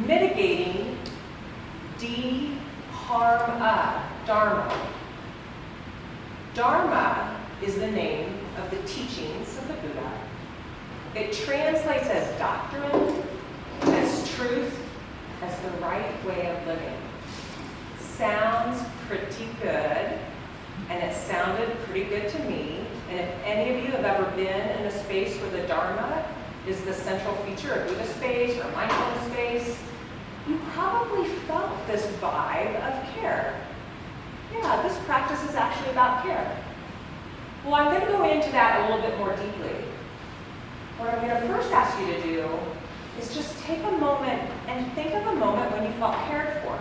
mitigating dHARMa, dHARMa. Dharma is the name of the teachings of the Buddha. It translates as doctrine, as truth, as the right way of living. Sounds pretty good, and it sounded pretty good to me. And if any of you have ever been in a space where the Dharma is the central feature, a Buddha space or a mindfulness space, you probably felt this vibe of care. Yeah, this practice is actually about care. Well, I'm going to go into that a little bit more deeply. What I'm going to first ask you to do is just take a moment and think of a moment when you felt cared for.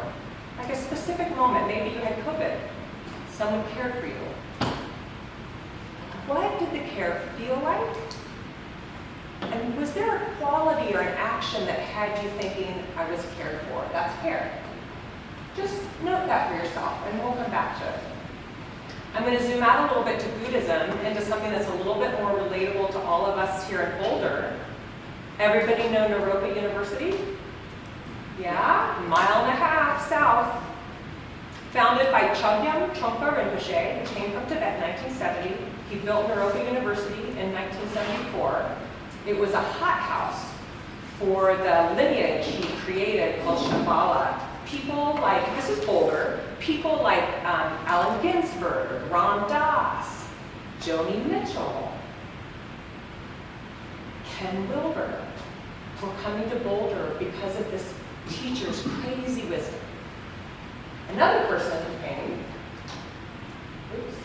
Like a specific moment. Maybe you had COVID. Someone cared for you. What did the care feel like? And was there a quality or an action that had you thinking, I was cared for? That's care. Just note that for yourself, and we'll come back to it. I'm going to zoom out a little bit to Buddhism, into something that's a little bit more relatable to all of us here at Boulder. Everybody know Naropa University? Yeah, mile and a half south. Founded by Chogyam Trungpa Rinpoche, who came from Tibet in 1970. He built Naropa University in 1974. It was a hothouse for the lineage he created called Shambhala. People like, this is Boulder, people like Allen Ginsberg, Ram Dass, Joni Mitchell, Ken Wilber were coming to Boulder because of this teacher's crazy wisdom. Another person who came, oops,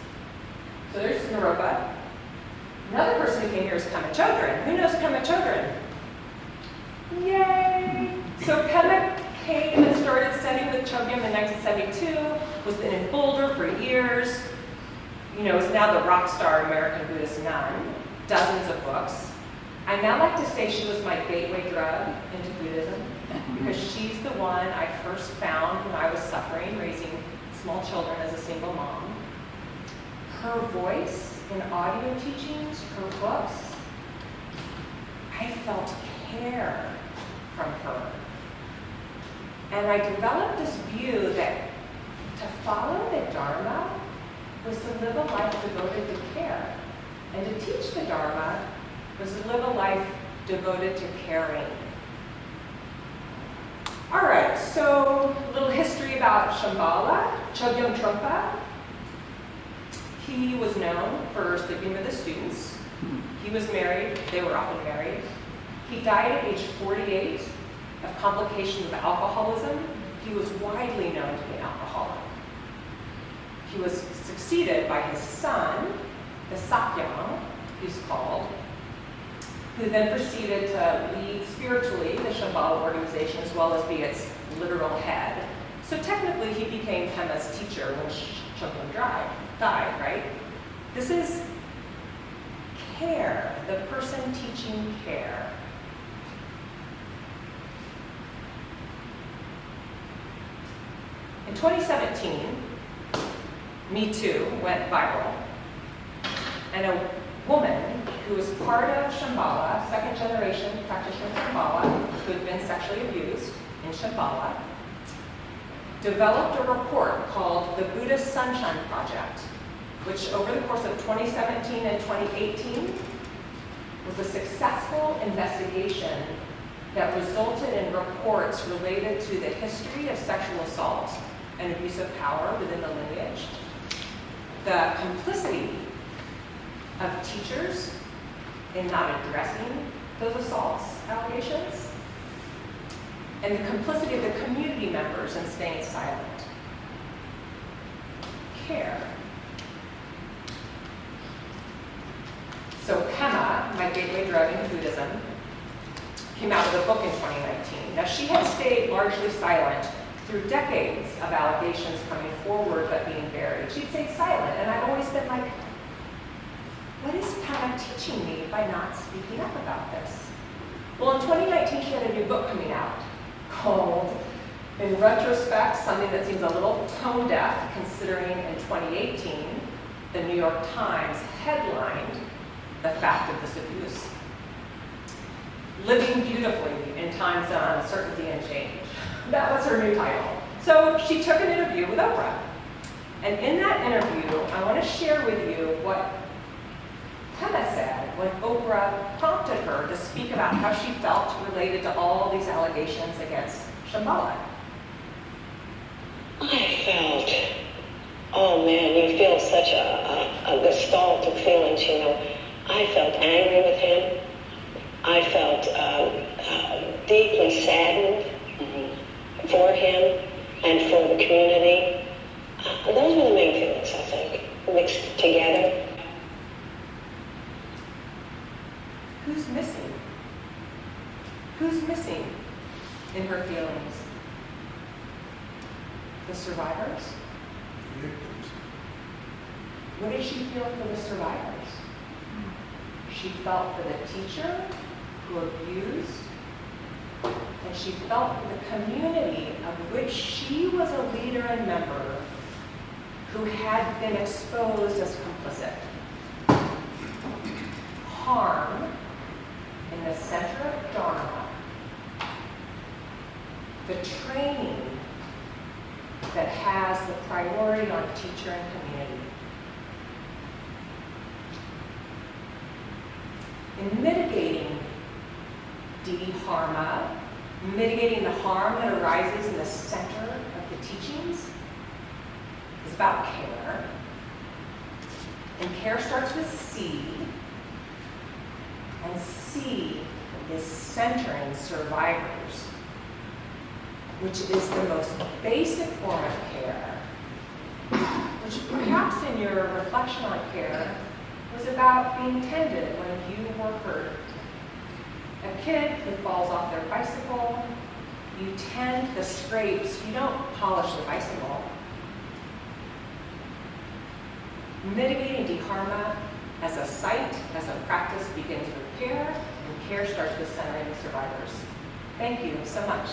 so there's Naropa. Another person who came here is Pema Chodron. Who knows Pema Chodron? Yay! So Pema came and started studying with Chogyam in 1972, was in Boulder for years, is now the rock star American Buddhist nun, dozens of books. I now like to say she was my gateway drug into Buddhism, because she's the one I first found when I was suffering, raising small children as a single mom. Her voice in audio teachings, her books, I felt care from her. And I developed this view that to follow the Dharma was to live a life devoted to care. And to teach the Dharma was to live a life devoted to caring. All right, so a little history about Shambhala, Chogyam Trungpa. He was known for sleeping with his students. He was married, they were often married. He died at age 48 of complications of alcoholism. He was widely known to be an alcoholic. He was succeeded by his son, the Sakyam, he's called, who then proceeded to lead spiritually the Shambhala organization as well as be its literal head. So technically he became Pema's teacher when Chogyam died, right? This is care, the person teaching care. In 2017, Me Too went viral, and a woman who was part of Shambhala, second generation practitioner of Shambhala, who had been sexually abused in Shambhala, developed a report called the Buddha Sunshine Project, which over the course of 2017 and 2018 was a successful investigation that resulted in reports related to the history of sexual assault and abuse of power within the lineage, the complicity of teachers in not addressing those assaults allegations, and the complicity of the community members in staying silent. Care. So Pema, my gateway drug into Buddhism, came out with a book in 2019. Now she had stayed largely silent through decades of allegations coming forward but being buried. She'd stayed silent, and I've always been like, what is Pema teaching me by not speaking up about this? Well, in 2019, she had a new book coming out called, in retrospect, something that seems a little tone deaf, considering in 2018, the New York Times headlined the fact of this abuse. Living beautifully in times of uncertainty and change. That was her new title. So she took an interview with Oprah. And in that interview, I want to share with you what Pema said when Oprah prompted her to speak about how she felt related to all these allegations against Shambhala. I felt, oh man, you feel such a gestalt of feelings, you know. I felt angry with him. I felt deeply saddened for him and for the community. Those were the main feelings, I think, mixed together. Who's missing? Who's missing in her feelings? The survivors? What did she feel for the survivors? She felt for the teacher who abused, and she felt for the community of which she was a leader and member who had been exposed as complicit. Harm in the center of dHARMa, the training that has the priority on teacher and community. In mitigating dHARMa, mitigating the harm that arises in the center of the teachings, is about care. And care starts with C. And C is centering survivors, which is the most basic form of care, which perhaps in your reflection on care was about being tended when you were hurt. A kid who falls off their bicycle, you tend the scrapes, you don't polish the bicycle. Mitigating dHARMa as a site, as a practice, begins with care, and care starts with centering the survivors. Thank you so much.